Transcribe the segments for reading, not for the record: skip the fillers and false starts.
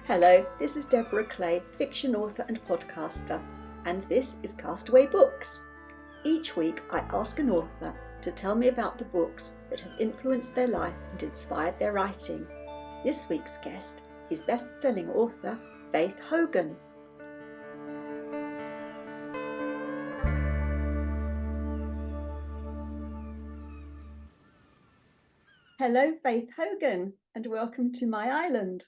Hello, this is Deborah Clay, fiction author and podcaster, and this is Castaway Books. Each week I ask an author to tell me about the books that have influenced their life and inspired their writing. This week's guest is best-selling author Faith Hogan. Hello, Faith Hogan, and welcome to my island.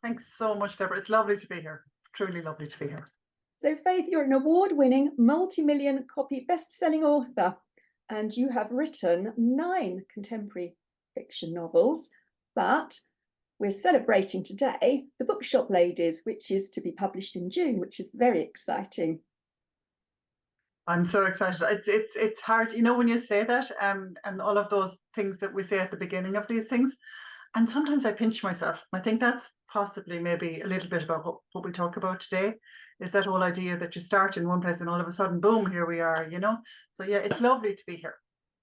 Thanks so much, Deborah. It's lovely to be here. Truly lovely to be here. So, Faith, you're an award-winning, multi-million copy best-selling author, and you have written 9 contemporary fiction novels, but we're celebrating today The Bookshop Ladies, which is to be published in June, which is very exciting. I'm so excited. It's hard, when you say that, and all of those things that we say at the beginning of these things. And sometimes I pinch myself. I think that's possibly maybe a little bit about what we talk about today, is that whole idea that you start in one place and all of a sudden, boom, here we are, So yeah, it's lovely to be here.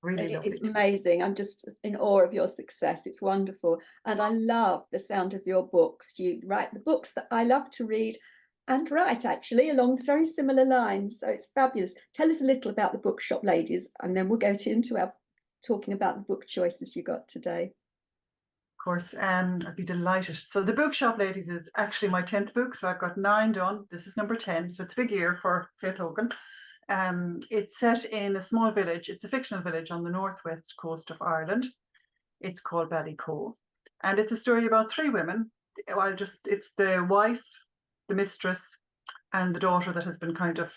Really lovely. It's amazing. I'm just in awe of your success. It's wonderful. And I love the sound of your books. You write the books that I love to read and write, actually, along very similar lines. So it's fabulous. Tell us a little about The Bookshop Ladies, and then we'll go into our talking about the book choices you got today. Of course, I'd be delighted. So The Bookshop Ladies is actually my 10th book. So I've got 9 done. This is number 10. So it's a big year for Faith Hogan. It's set in a small village. It's a fictional village on the northwest coast of Ireland. It's called Ballycove. And it's a story about 3 women. It's the wife, the mistress, and the daughter that has been kind of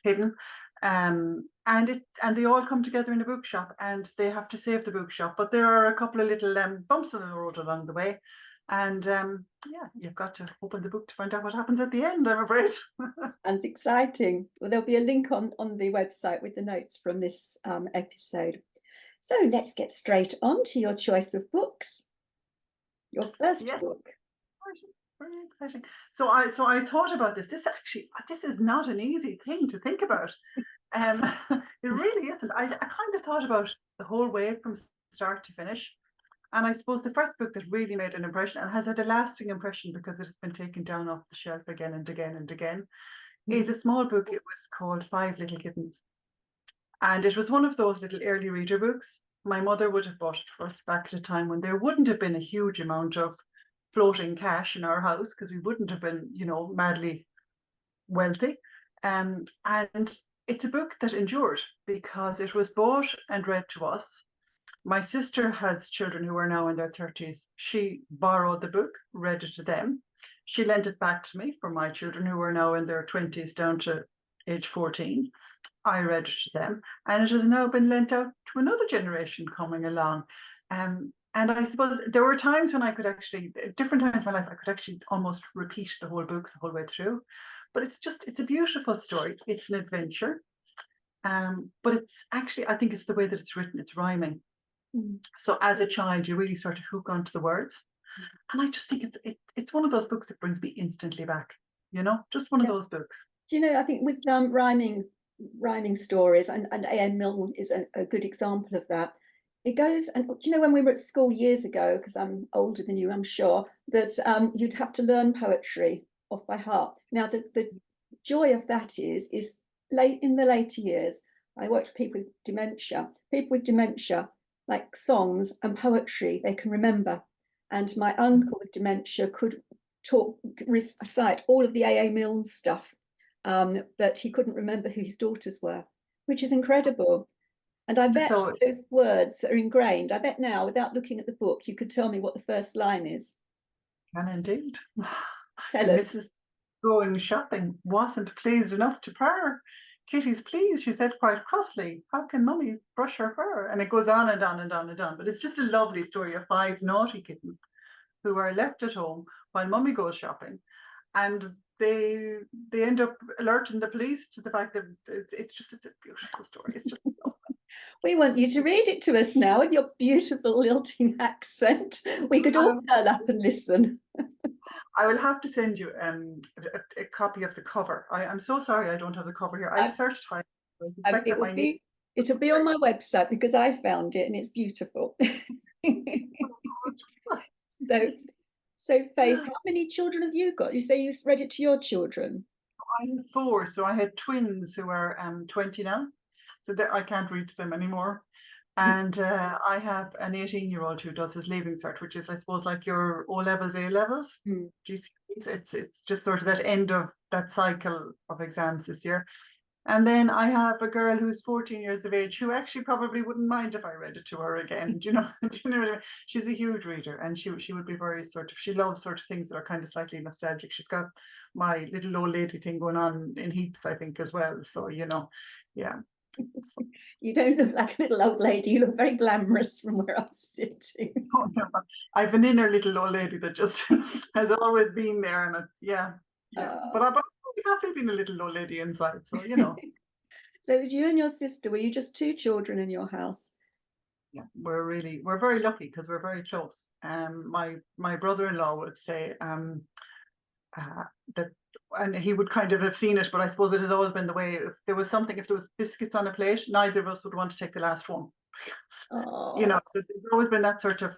hidden. And they all come together in a bookshop, and they have to save the bookshop. But there are a couple of little bumps in the road along the way. And you've got to open the book to find out what happens at the end, I'm afraid. Sounds exciting. Well, there'll be a link on the website with the notes from this episode. So let's get straight on to your choice of books. Your first book. Very exciting. So I thought about this. This is not an easy thing to think about. It really isn't. I kind of thought about the whole way from start to finish. And I suppose the first book that really made an impression and has had a lasting impression because it has been taken down off the shelf again and again and again is a small book. It was called 5 Little Kittens. And it was one of those little early reader books. My mother would have bought it for us back at a time when there wouldn't have been a huge amount of floating cash in our house, because we wouldn't have been, madly wealthy. And it's a book that endured because it was bought and read to us. My sister has children who are now in their 30s. She borrowed the book, read it to them. She lent it back to me for my children who are now in their 20s down to age 14. I read it to them, and it has now been lent out to another generation coming along. And I suppose there were times when I could actually, different times in my life, I could actually almost repeat the whole book the whole way through. But it's a beautiful story. It's an adventure. But it's actually, I think it's the way that it's written, it's rhyming. So as a child, you really sort of hook onto the words. And I just think it's one of those books that brings me instantly back, just one of those books. Do you know, I think with rhyming stories, and A.M. Milne is a good example of that. It goes, and do you know, when we were at school years ago, because I'm older than you, I'm sure, that you'd have to learn poetry off by heart. Now, the joy of that is late in the later years, I worked with people with dementia. People with dementia, like songs and poetry, they can remember. And my uncle with dementia could recite all of the A.A. Milne stuff, but he couldn't remember who his daughters were, which is incredible. And I bet those words that are ingrained, I bet now, without looking at the book, you could tell me what the first line is. Can indeed. Tell us. Mrs. Going shopping wasn't pleased enough to purr. Kitty's pleased, she said quite crossly. How can mummy brush her fur? And it goes on and on and on and on. But it's just a lovely story of 5 naughty kittens who are left at home while mummy goes shopping. And they end up alerting the police to the fact that it's a beautiful story. It's just lovely. We want you to read it to us now with your beautiful lilting accent. We could all curl up and listen. I will have to send you a copy of the cover. I'm so sorry I don't have the cover here. I've searched high. It'll be on my website because I found it and it's beautiful. So, Faith, how many children have you got? You say you read it to your children. I have four, so I had twins who are 20 now, so that I can't reach them anymore. And I have an 18-year-old who does his leaving cert, which is, I suppose, like your O levels, A levels, Mm. GCSEs. It's just sort of that end of that cycle of exams this year. And then I have a girl who's 14 years of age who actually probably wouldn't mind if I read it to her again. Do you know? Do you know what I mean? She's a huge reader, and she would be very sort of, she loves sort of things that are kind of slightly nostalgic. She's got my little old lady thing going on in heaps, I think, as well. So, yeah. You don't look like a little old lady. You look very glamorous from where I'm sitting. Oh, no, I've an inner little old lady that just has always been there, and yeah. But I've happily been a little old lady inside, so So it was you and your sister. Were you just two children in your house? Yeah, we're very lucky because we're very close. My brother-in-law would say that, and he would kind of have seen it, but I suppose it has always been the way. If there was biscuits on a plate, neither of us would want to take the last one. Oh. So there's always been that sort of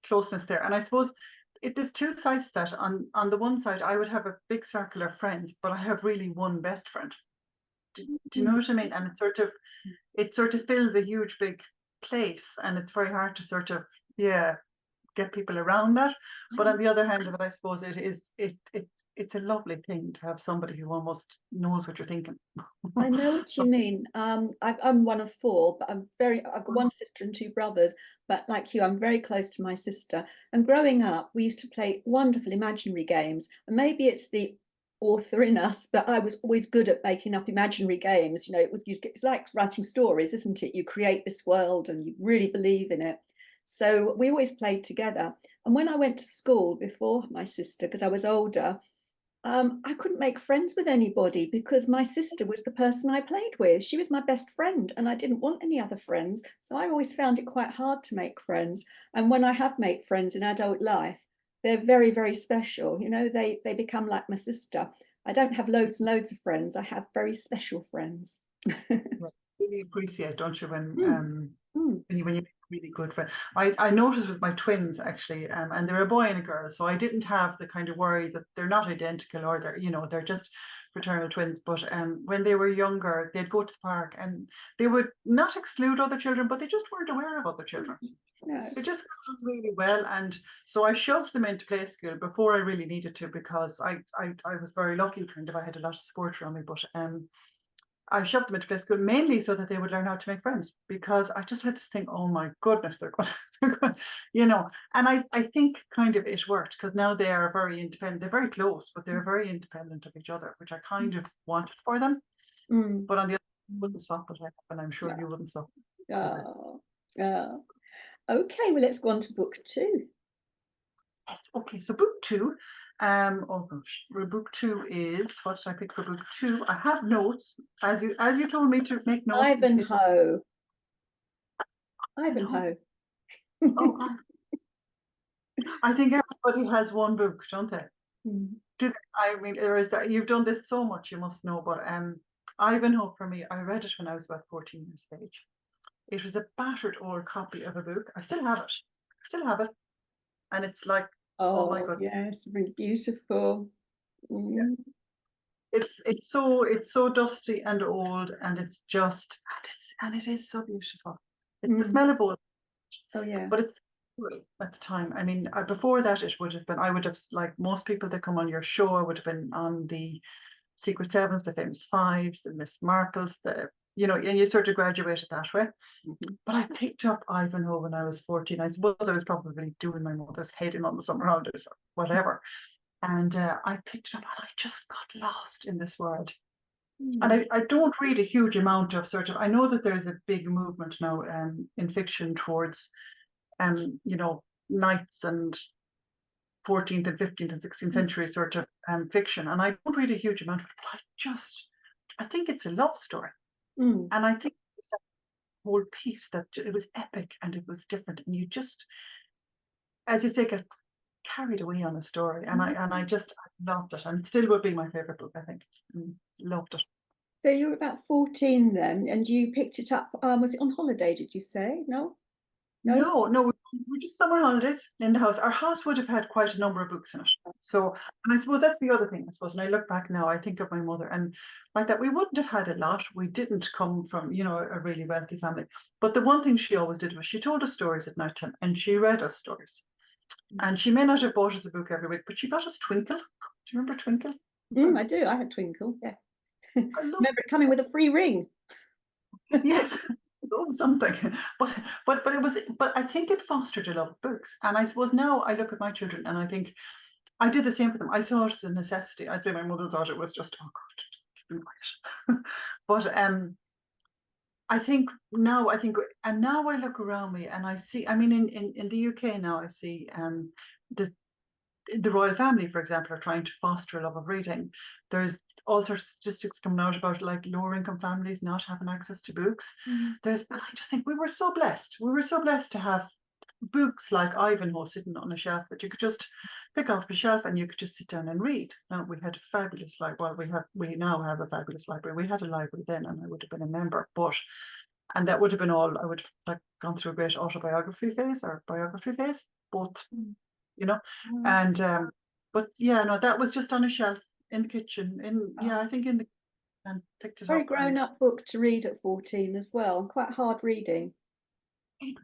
closeness there. And I suppose there's two sides to that. On the one side, I would have a big circle of friends, but I have really one best friend. Do you know what I mean? And it sort of fills a huge big place, and it's very hard to sort of get people around that. But on the other hand of it, I suppose it's a lovely thing to have somebody who almost knows what you're thinking. I know what you mean. I'm one of four, but I've got one sister and two brothers, but like you, I'm very close to my sister. And growing up, we used to play wonderful imaginary games. And maybe it's the author in us, but I was always good at making up imaginary games. It's like writing stories, isn't it? You create this world and you really believe in it. So we always played together. And when I went to school before my sister, because I was older, I couldn't make friends with anybody because my sister was the person I played with. She was my best friend, and I didn't want any other friends. So I always found it quite hard to make friends. And when I have made friends in adult life, they're very, very special. They become like my sister. I don't have loads and loads of friends. I have very special friends. Really appreciate, don't you, when Mm. when you make a really good friend. I noticed with my twins actually, and they're a boy and a girl, so I didn't have the kind of worry that they're not identical or they're just fraternal twins. But when they were younger, they'd go to the park and they would not exclude other children, but they just weren't aware of other children. No. They just got on really well, and so I shoved them into play school before I really needed to, because I was very lucky, kind of. I had a lot of support around me, but I shoved them into play school mainly so that they would learn how to make friends, because I just had this thing, oh my goodness, they're going, and I think kind of it worked, because now they are very independent. They're very close, but they're very independent of each other, which I kind of wanted for them. But on the other hand, I wouldn't stop it, and I'm sure you wouldn't stop it. Oh. Okay, well, let's go on to book two. Okay, so book two. Oh gosh, book two is, what did I pick for book two? I have notes, as you told me to make notes. Ivanhoe. Oh God. I think everybody has one book, don't they? I mean, there is that. You've done this so much, you must know. But Ivanhoe, for me, I read it when I was about 14 years of age. It was a battered old copy of a book. I still have it. And it's like, oh my God. Yes, really beautiful. Yeah. It's so dusty and old, and it is so beautiful. It's the smell of old. Oh yeah. But it's at the time. I mean, before that, it would have been. I would have, like most people that come on your show, I would have been on the Secret Sevens, the Famous Fives, the Miss Marples, and you sort of graduated that way. But I picked up Ivanhoe when I was 14. I suppose I was probably doing my mother's heading on the summer holidays or whatever. And I picked it up, and I just got lost in this world. And I don't read a huge amount of I know that there's a big movement now in fiction towards, knights and 14th and 15th and 16th century sort of fiction. And I don't read a huge amount of it, but I think it's a love story. And I think it's that whole piece that it was epic and it was different. And you just, as you say, get carried away on a story. And I just loved it. And it still would be my favorite book, I think. Loved it. So you were about 14 then, and you picked it up. Was it on holiday, did you say? No? No, we we're just summer holidays in the house. Our house would have had quite a number of books in it. So, and I suppose that's the other thing. I suppose when I look back now, I think of my mother and like that. We wouldn't have had a lot. We didn't come from, a really wealthy family. But the one thing she always did was she told us stories at night time and she read us stories. And she may not have bought us a book every week, but she got us Twinkle. Do you remember Twinkle? I do. I had Twinkle. Yeah. I love Remember it coming with a free ring. yes. Oh, something, but it was, but I think it fostered a love of books, and I suppose now I look at my children and I think I did the same for them. I saw it as a necessity. I'd say my mother thought it was just, oh God, just keep quiet. But I think now, and now I look around me and I see, I mean, in the UK now, I see the royal family, for example, are trying to foster a love of reading. There's all sorts of statistics coming out about like lower income families not having access to books. And I just think we were so blessed. We were so blessed to have books like Ivanhoe sitting on a shelf that you could just pick off the shelf and you could just sit down and read. Now we had a fabulous library. Well, we now have a fabulous library. We had a library then, and I would have been a member, and that would have been all. I would have like gone through a great autobiography phase or biography phase, both, and but yeah, no, that was just on a shelf in the kitchen. I think in the and picked it Very up. grown up book to read at 14 as well. Quite hard reading.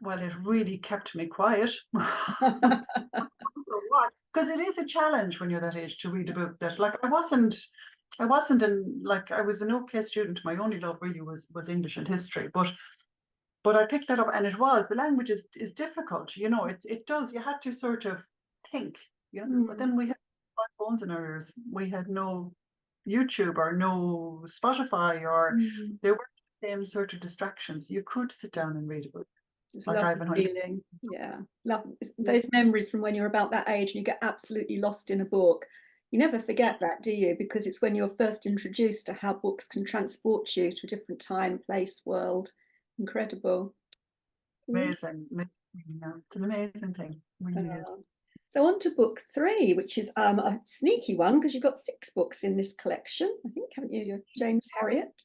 Well, it really kept me quiet. Because it is a challenge when you're that age to read a book that like I wasn't in like I was an okay student. My only love really was English and history, but I picked that up and the language is difficult, it does, you had to sort of think, but then we had phones in our ears. We had no YouTube or no Spotify or there weren't the same sort of distractions. You could sit down and read a book. It's like lovely feeling. Yeah. Love those memories from when you're about that age and you get absolutely lost in a book. You never forget that, do you? Because it's when you're first introduced to how books can transport you to a different time, place, world. Incredible. Amazing. It's an amazing thing. Really is. So on to book 3, which is a sneaky one because you've got 6 books in this collection, I think, haven't you? Your James Herriot.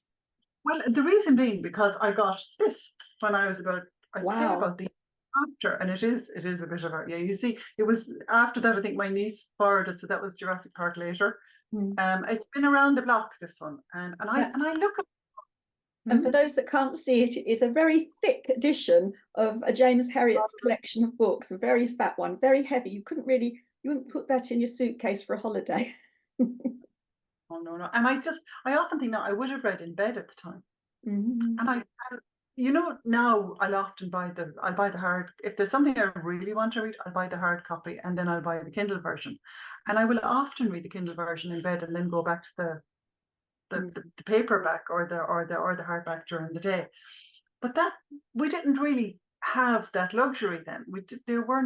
Well, the reason being because I got this when I was about, I'd say about the after, and it is a bit of a, you see, it was after that, I think my niece borrowed it, so that was Jurassic Park later. It's been around the block, this one, and I look at. And for those that can't see it, it is a very thick edition of a James Herriot's collection of books, a very fat one, very heavy. You wouldn't put that in your suitcase for a holiday. Oh no. And I often think now I would have read in bed at the time. And now I'll buy the hard, if there's something I really want to read, I'll buy the hard copy and then I'll buy the Kindle version. And I will often read the Kindle version in bed and then go back to the paperback or the hardback during the day. But that we didn't really have that luxury then. There were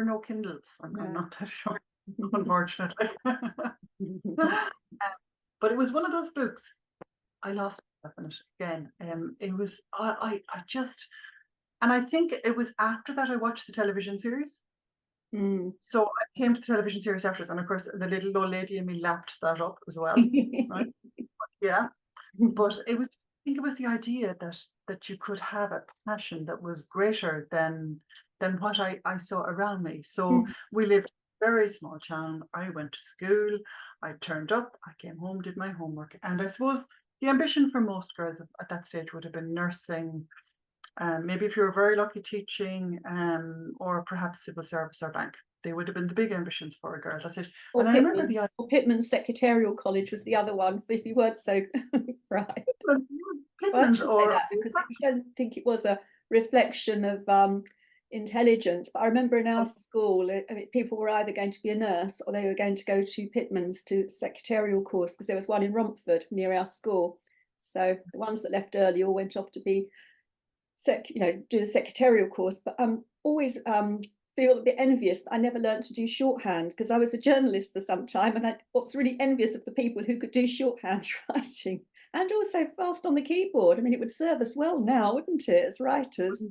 no Kindles. I'm not that sure, unfortunately. But it was one of those books. I lost myself in it again. It was I just, and I think it was after that I watched the television series. So I came to the television series afterwards, and of course the little old lady in me lapped that up as well. Right? Yeah. But I think it was the idea that you could have a passion that was greater than what I saw around me. So we lived in a very small town. I went to school. I turned up. I came home, did my homework, and I suppose the ambition for most girls at that stage would have been nursing. Maybe if you were very lucky, teaching, or perhaps civil service or bank. They would have been the big ambitions for a girl. That's it. Or and I remember or Pitman's Secretarial College was the other one, if you weren't so right. Pitman's, well, I say that because I don't think it was a reflection of intelligence. But I remember in our school, people were either going to be a nurse or they were going to go to Pitman's to secretarial course, because there was one in Romford near our school. So the ones that left early all went off to be do the secretarial course. But I'm always feel a bit envious that I never learned to do shorthand, because I was a journalist for some time, and I was really envious of the people who could do shorthand writing and also fast on the keyboard. I mean, it would serve us well now, wouldn't it, as writers?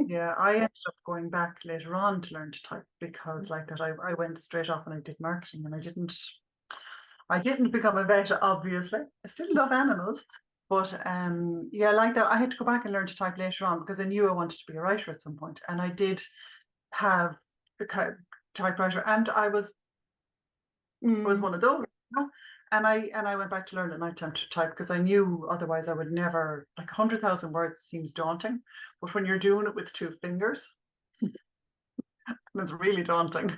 Yeah, I ended up going back later on to learn to type, because like that I went straight off and I did marketing, and I didn't become a vet, obviously. I still love animals, But yeah, like that, I had to go back and learn to type later on because I knew I wanted to be a writer at some point, and I did have a typewriter, and I was one of those, you know. And I went back to learn at night time to type because I knew otherwise I would never, like 100,000 words seems daunting, but when you're doing it with 2 fingers, it's really daunting.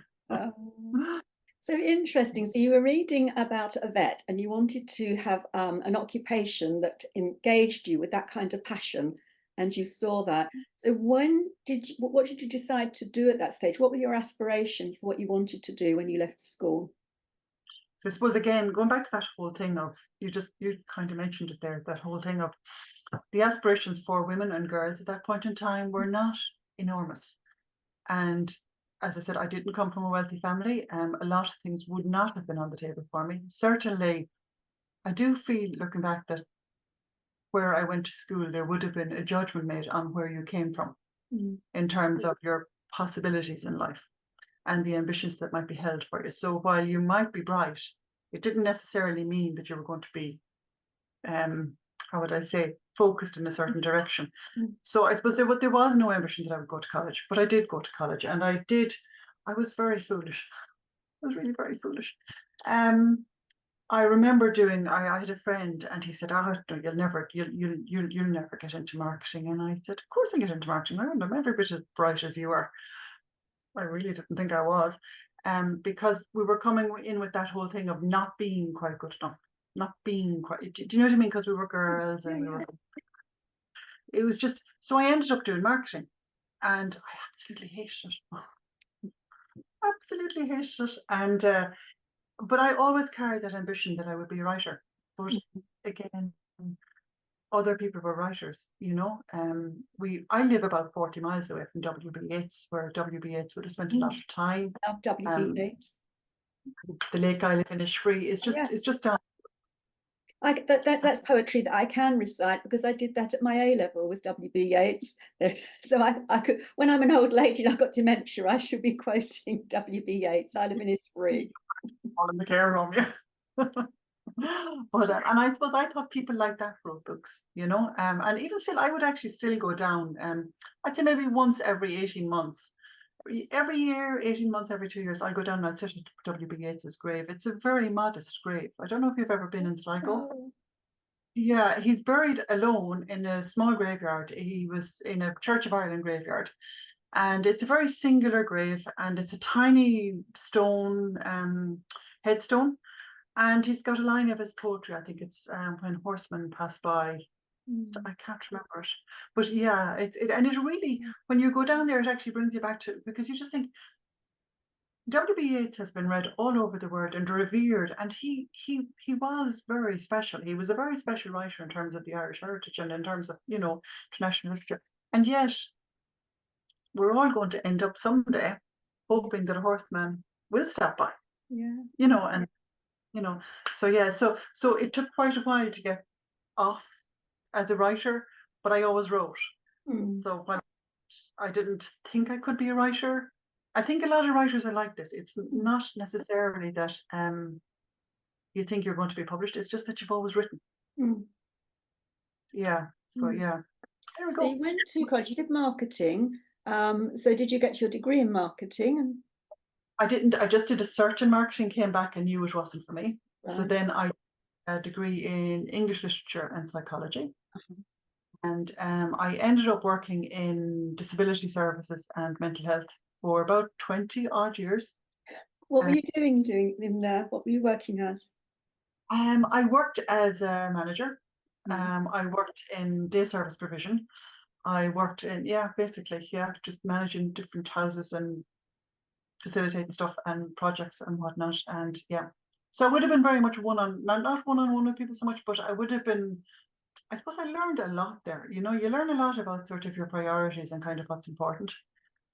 So interesting. So you were reading about a vet and you wanted to have an occupation that engaged you with that kind of passion, and you saw that. So what did you decide to do at that stage? What were your aspirations for what you wanted to do when you left school? So I suppose again, going back to that whole thing of you kind of mentioned it there, that whole thing of the aspirations for women and girls at that point in time were not enormous. And as I said, I didn't come from a wealthy family. A lot of things would not have been on the table for me. Certainly, I do feel looking back that where I went to school, there would have been a judgment made on where you came from in terms of your possibilities in life and the ambitions that might be held for you. So while you might be bright, it didn't necessarily mean that you were going to be, how would I say, focused in a certain direction. So I suppose there was no ambition that I would go to college, but I did go to college, and I was very foolish. I was really very foolish. I remember I had a friend, and he said, "Oh, no, you'll never get into marketing." And I said, "Of course I get into marketing. I'm every bit as bright as you are." I really didn't think I was, because we were coming in with that whole thing of not being quite good enough, not being quite. Do you know what I mean? Because we were girls and we were. It was just so I ended up doing marketing, and I absolutely hated it. Absolutely hated it, and but I always carried that ambition that I would be a writer. But again, other people were writers, you know. I live about 40 miles away from WB Yeats, where WB Yeats would have spent a lot of time. I love WB Yeats. The lake I live in is free. It's just down. That's poetry that I can recite because I did that at my A level with WB Yeats. So I could, when I'm an old lady and I've got dementia, I should be quoting WB Yeats. I live in Isfree. All in the care home, yeah. But and I suppose I thought people like that wrote books, you know. And even still, I would actually still go down. I'd say maybe once every 18 months. Every year, 18 months, every 2 years, I go down and I'd sit at W.B. Yeats's grave. It's a very modest grave. I don't know if you've ever been in Sligo. Oh. Yeah, he's buried alone in a small graveyard. He was in a Church of Ireland graveyard. And it's a very singular grave, and it's a tiny stone headstone. And he's got a line of his poetry. I think it's when horsemen pass by. I can't remember it, but yeah, and it really, when you go down there, it actually brings you back to, because you just think W.B. Yeats has been read all over the world and revered, and he was very special. He was a very special writer in terms of the Irish heritage and in terms of, you know, international history. And yet, we're all going to end up someday hoping that a horseman will stop by. Yeah. You know, and you know, so yeah, so it took quite a while to get off as a writer, but I always wrote. So when I didn't think I could be a writer, I think a lot of writers are like this. It's not necessarily that you think you're going to be published. It's just that you've always written. Yeah. So yeah. There we go. So you went to college. You did marketing. So did you get your degree in marketing? I didn't. I just did a search in marketing, came back and knew it wasn't for me. Right. So then I a degree in English literature and psychology. And I ended up working in disability services and mental health for about 20 odd years. What were you doing in there? What were you working as? I worked as a manager. I worked in day service provision. I worked in, basically, just managing different houses and facilitating stuff and projects and whatnot. And so I would have been very much not one-on-one with people so much, but I would have been, I suppose I learned a lot there. You know, you learn a lot about sort of your priorities and kind of what's important.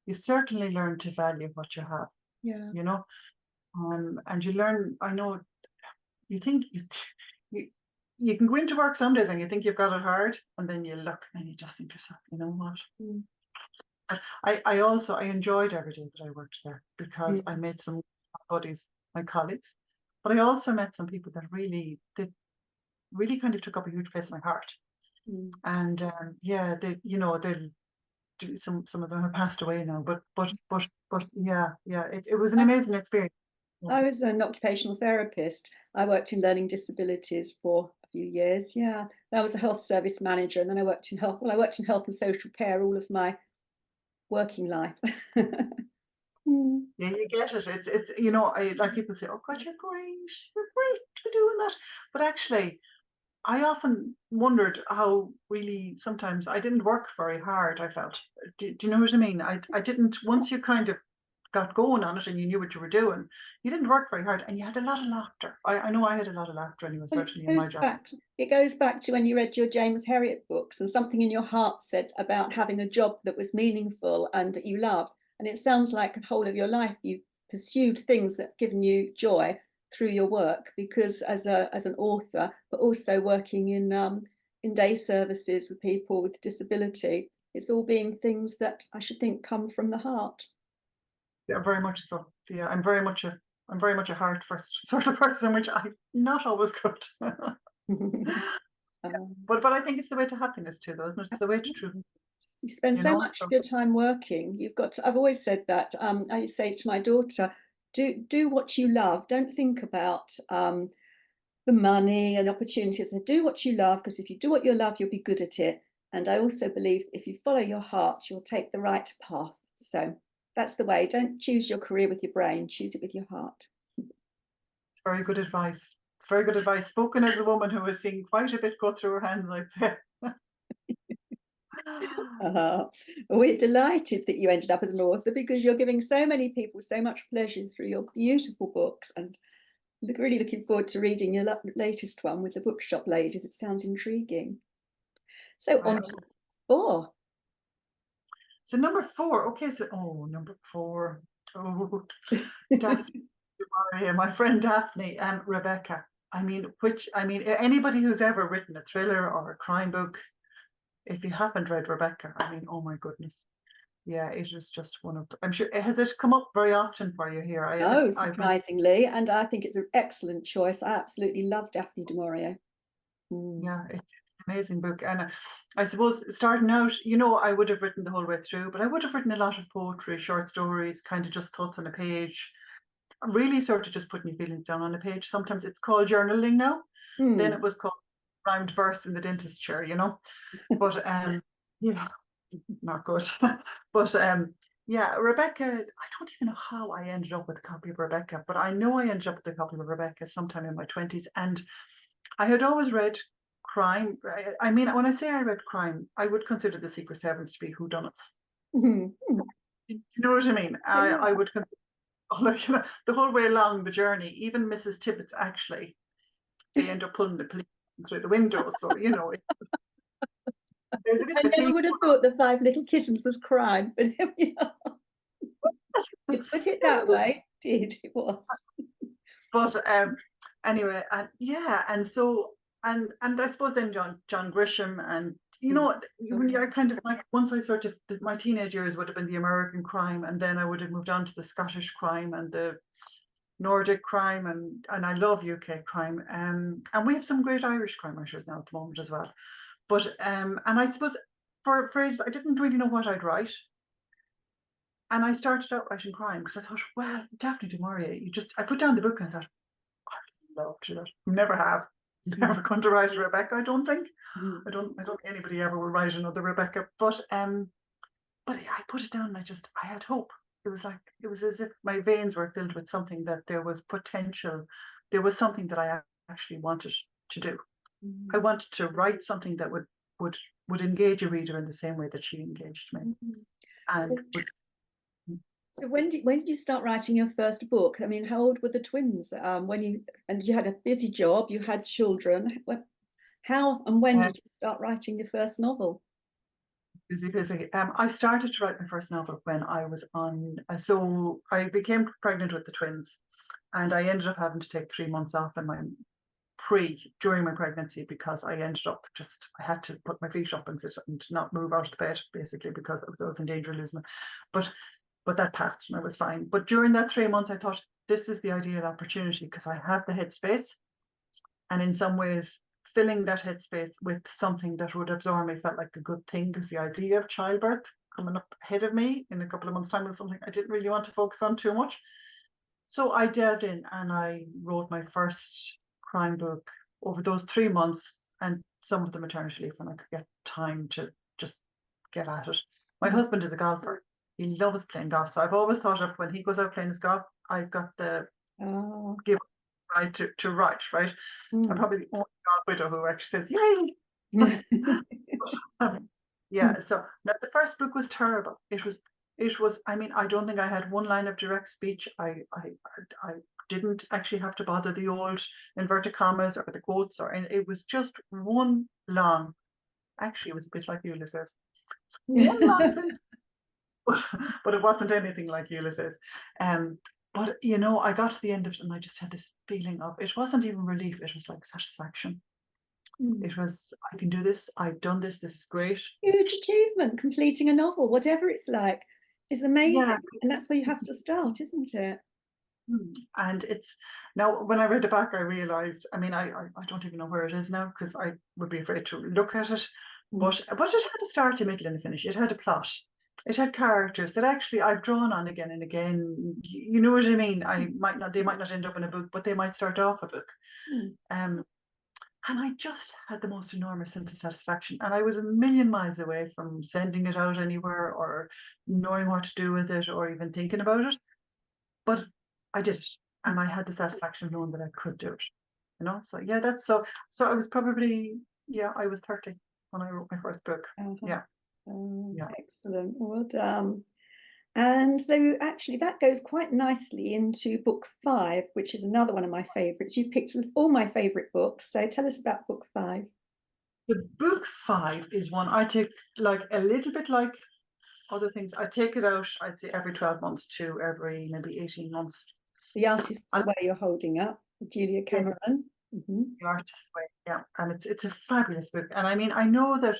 You certainly learn to value what you have. Yeah. You know, and you learn. I know. You think you can go into work some days and you think you've got it hard, and then you look and you just think to yourself, you know what? I enjoyed every day that I worked there because I made some buddies, my colleagues, but I also met some people that really really kind of took up a huge place in my heart. And yeah, they, you know, they some of them have passed away now, but yeah, it was an amazing experience. Yeah. I was an occupational therapist. I worked in learning disabilities for a few years. Yeah, I was a health service manager, and then I worked in health. Well, I worked in health and social care all of my working life. Yeah, you get it. It's you know, I like people say, "Oh God, you're great for doing that," but actually, I often wondered how really sometimes I didn't work very hard. I felt. Do you know what I mean? I didn't. Once you kind of got going on it and you knew what you were doing, you didn't work very hard, and you had a lot of laughter. I know I had a lot of laughter anyway, certainly in my job. It goes back to when you read your James Herriot books, and something in your heart said about having a job that was meaningful and that you loved. And it sounds like the whole of your life you've pursued things that have given you joy through your work, because as an author, but also working in day services with people with disability, it's all being things that I should think come from the heart. Yeah, very much so. Yeah, I'm very much a heart first sort of person, which I'm not always good. But I think it's the way to happiness too, though, isn't it? It's the way to truth. You spend You so know, much so of your time working. You've got to, I've always said that. I say to my daughter, do what you love. Don't think about the money and opportunities. Do what you love, because if you do what you love, you'll be good at it. And I also believe if you follow your heart, you'll take the right path. So that's the way. Don't choose your career with your brain. Choose it with your heart. very good advice. It's very good advice, spoken as a woman who has seen quite a bit go through her hands, I'd say. We're delighted that you ended up as an author, because you're giving so many people so much pleasure through your beautiful books, and really looking forward to reading your latest one with the bookshop ladies. It sounds intriguing. So on to 4. So number 4, okay, so number 4. Oh, Daphne, my friend Daphne and Rebecca. I mean, anybody who's ever written a thriller or a crime book, if you haven't read Rebecca, I mean, oh my goodness. Yeah, it is just one of I'm sure, has it come up very often for you here? No, surprisingly, and I think it's an excellent choice. I absolutely love Daphne du Maurier. Yeah, it's an amazing book. And I suppose starting out, you know, I would have written the whole way through, but I would have written a lot of poetry, short stories, kind of just thoughts on a page. Really sort of just putting your feelings down on a page. Sometimes it's called journaling now. Then it was called rhymed verse in the dentist chair, you know. But yeah, not good. But yeah, Rebecca, I don't even know how I ended up with a copy of Rebecca, but I know I ended up with a copy of Rebecca sometime in my 20s. And I had always read crime. I mean, when I say I read crime, I would consider The Secret Servants to be whodunits. You know what I mean? I would consider, you know, the whole way along the journey, even Mrs. Tibbetts, actually, they end up pulling the police through the window. So, you know, there's a bit I of a never theme. would have thought the 5 Little Kittens was crime, but you put it that way. It was. But anyway, and yeah, and so and I suppose then John Grisham, and you know, when you're kind of like, once I sort of, my teenage years would have been the American crime, and then I would have moved on to the Scottish crime and the Nordic crime, and I love UK crime, and we have some great Irish crime writers now at the moment as well. But and I suppose for ages I didn't really know what I'd write. And I started out writing crime because I thought, well, Daphne du Maurier, I put down the book and I thought, I'd love to do that. Never have. Never going to write a Rebecca, I don't think. I don't think anybody ever will write another Rebecca. But I put it down and I had hope. It was as if my veins were filled with something, that there was potential. There was something that I actually wanted to do. I wanted to write something that would engage a reader in the same way that she engaged me. And so when did you start writing your first book? I mean, how old were the twins when you had a busy job, you had children? How and when did you start writing your first novel? Busy. I started to write my first novel when I was so I became pregnant with the twins, and I ended up having to take 3 months off in my during my pregnancy, because I ended up I had to put my feet up and sit and not move out of the bed, basically, because I was in danger of losing them. But that passed and I was fine. But during that 3 months, I thought, this is the ideal opportunity, because I have the headspace, and in some ways filling that headspace with something that would absorb me felt like a good thing, because the idea of childbirth coming up ahead of me in a couple of months' time was something I didn't really want to focus on too much. So I delved in and I wrote my first crime book over those 3 months and some of the maternity leave when I could get time to just get at it. My husband is a golfer. He loves playing golf. So I've always thought of when he goes out playing his golf, I've got the give right to write, right? I'm probably the only golf widow who actually says, yay! Yeah, so now the first book was terrible. It was, I mean, I don't think I had one line of direct speech. I didn't actually have to bother the old inverted commas or the quotes, or and it was just one long, actually it was a bit like Ulysses. One long thing. But it wasn't anything like Ulysses. But you know, I got to the end of it and I just had this feeling of, it wasn't even relief, it was like satisfaction. It was, I can do this, I've done this, this is great. Huge achievement, completing a novel, whatever it's like, is amazing. Yeah. And that's where you have to start, isn't it? And it's, now when I read it back, I realized, I mean, I don't even know where it is now, because I would be afraid to look at it. But it had a start, a middle, and a finish. It had a plot. It had characters that actually I've drawn on again and again. You know what I mean? They might not end up in a book, but they might start off a book. And I just had the most enormous sense of satisfaction. And I was a million miles away from sending it out anywhere or knowing what to do with it or even thinking about it. But I did it. And I had the satisfaction of knowing that I could do it. You know, so yeah, that's so I was probably, I was 30 when I wrote my first book. Yeah. Excellent. Well done. And so actually that goes quite nicely into book 5, which is another one of my favorites. You picked all my favorite books. So tell us about book 5. The book 5 is one I take, like a little bit like other things. I take it out, I'd say every 12 months to every maybe 18 months. The Artist's Way you're holding up, Julia Cameron. The Artist's Way, yeah. And it's a fabulous book. And I mean, I know that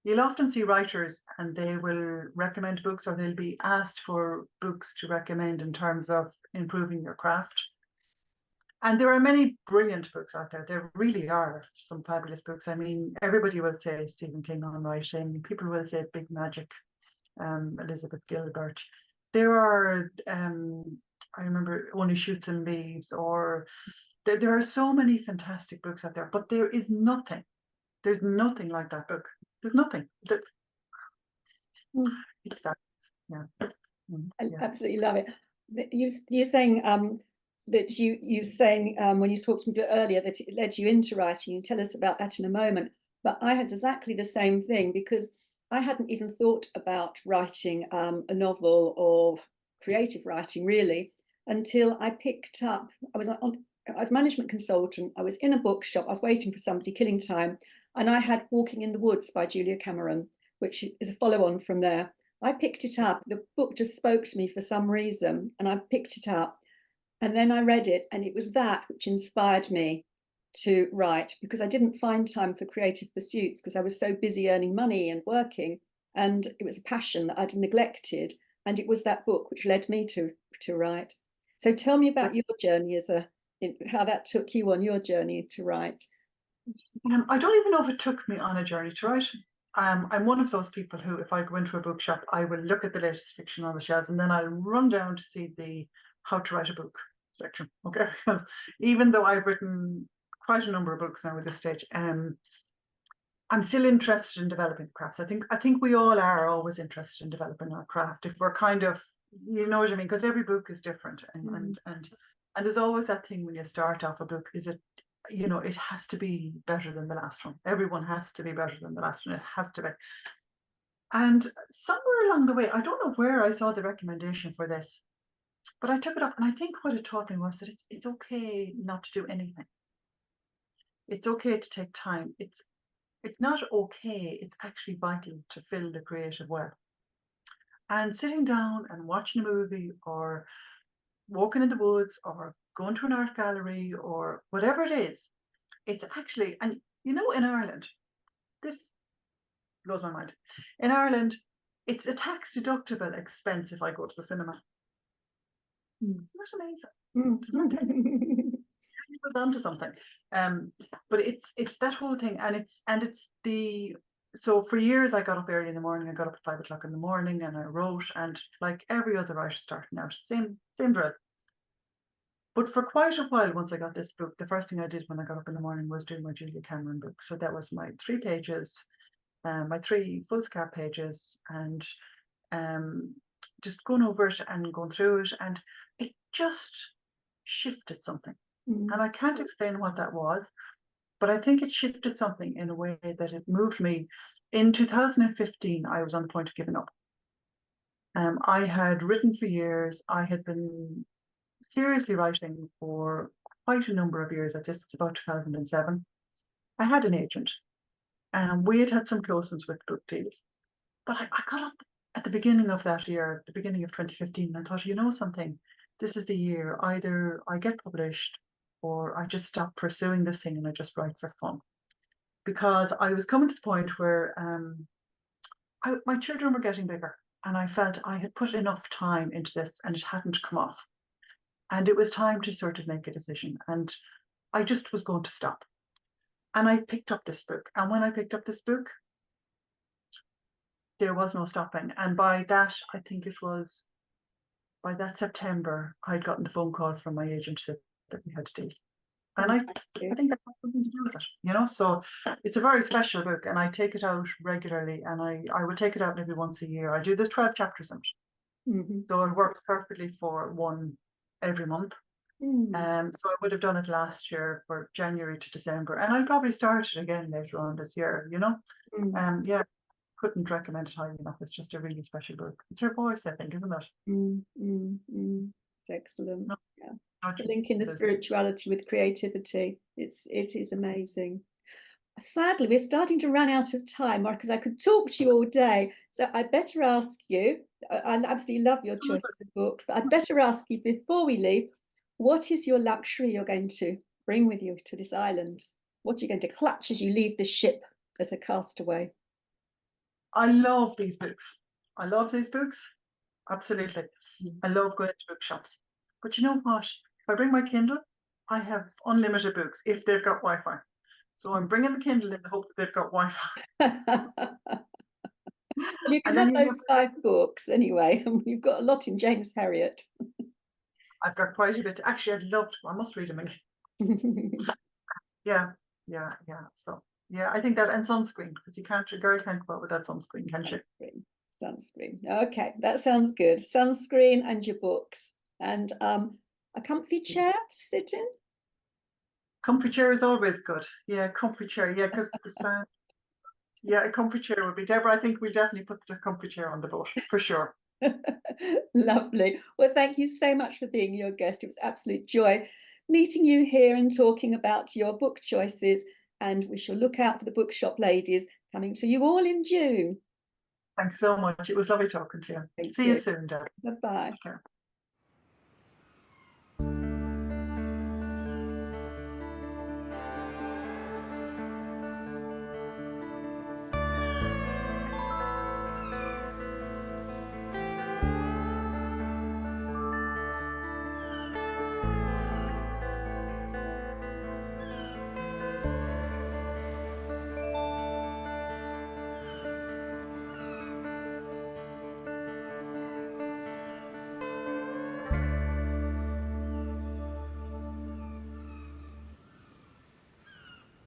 you'll often see writers and they will recommend books, or they'll be asked for books to recommend in terms of improving your craft. And there are many brilliant books out there. There really are some fabulous books. I mean, everybody will say Stephen King on writing. People will say Big Magic, Elizabeth Gilbert. There are, I remember Only Shoots and Leaves, or there are so many fantastic books out there, but there's nothing like that book. There's nothing. It's that, yeah. I absolutely love it. You're saying that you saying when you talked to me earlier that it led you into writing. You tell us about that in a moment. But I had exactly the same thing, because I hadn't even thought about writing a novel or creative writing really until I picked up. I was management consultant. I was in a bookshop. I was waiting for somebody, killing time, and I had Walking in the Woods by Julia Cameron, which is a follow-on from there. I picked it up. The book just spoke to me for some reason, and I picked it up. And then I read it, and it was that which inspired me to write, because I didn't find time for creative pursuits because I was so busy earning money and working. And it was a passion that I'd neglected. And it was that book which led me to write. So tell me about your journey how that took you on your journey to write. I don't even know if it took me on a journey to write. I'm one of those people who, if I go into a bookshop, I will look at the latest fiction on the shelves, and then I'll run down to see the how to write a book section. Okay, even though I've written quite a number of books now at this stage, I'm still interested in developing crafts. I think we all are always interested in developing our craft, if we're kind of, you know what I mean, because every book is different, and there's always that thing when you start off a book, is it, you know, it has to be better than the last one. Everyone has to be better than the last one. It has to be. And somewhere along the way, I don't know where I saw the recommendation for this, but I took it up, and I think what it taught me was that it's okay not to do anything. It's okay to take time. It's not okay. It's actually vital to fill the creative well. And sitting down and watching a movie, or walking in the woods, or going to an art gallery, or whatever it is, it's actually, and you know, in Ireland, this blows my mind. In Ireland, it's a tax deductible expense if I go to the cinema. Isn't that amazing? Isn't that was onto something. But it's that whole thing, and it's the so for years I got up early in the morning. I got up at 5 o'clock in the morning, and I wrote, and like every other writer starting out, same drill. But for quite a while, once I got this book, the first thing I did when I got up in the morning was do my Julia Cameron book. So that was my 3 pages, my 3 foolscap pages, and just going over it and going through it, and it just shifted something. And I can't explain what that was, but I think it shifted something in a way that it moved me. In 2015, I was on the point of giving up. I had written for years. I had been seriously writing for quite a number of years. At just about 2007, I had an agent, and we had had some close-ins with book deals. But I got up at the beginning of that year, the beginning of 2015, and I thought, you know something, this is the year. Either I get published or I just stop pursuing this thing and I just write for fun. Because I was coming to the point where my children were getting bigger, and I felt I had put enough time into this and it hadn't come off. And it was time to sort of make a decision. And I just was going to stop. And I picked up this book. And when I picked up this book, there was no stopping. And by that, I think it was by that September, I'd gotten the phone call from my agent that we had to deal. And I think that has something to do with it, you know. So it's a very special book, and I take it out regularly, and I will take it out maybe once a year. I do, there's 12 chapters in it. So it works perfectly for one every month. So I would have done it last year for January to December, and I'll probably start it again later on this year, you know. Yeah, couldn't recommend it highly enough. It's just a really special book. It's your voice, I think, isn't it? It's excellent. No, Yeah. Linking the spirituality with creativity. It is amazing. Sadly, we're starting to run out of time, because I could talk to you all day. So I better ask you, I absolutely love your choices of books, but I'd better ask you before we leave, what is your luxury you're going to bring with you to this island? What are you going to clutch as you leave the ship as a castaway? I love these books. I love these books. Absolutely. I love going to bookshops. But you know what? If I bring my Kindle, I have unlimited books if they've got Wi-Fi. So I'm bringing the Kindle in the hope that they've got Wi-Fi. You can have those 5 books anyway. You've got a lot in James Herriot. I've got quite a bit. Actually, I'd love to. I must read them again. Yeah. So yeah, I think that, and sunscreen, because a girl can't go out with that sunscreen, can she? Sunscreen. Okay, that sounds good. Sunscreen and your books, and a comfy chair to sit in. Comfy chair is always good. Yeah, comfy chair. Yeah, because the sound. Yeah, a comfy chair would be. Deborah, I think we'll definitely put the comfy chair on the boat for sure. Lovely. Well, thank you so much for being your guest. It was absolute joy meeting you here and talking about your book choices. And we shall look out for the bookshop ladies coming to you all in June. Thanks so much. It was lovely talking to you. See you soon, Deborah. Bye-bye.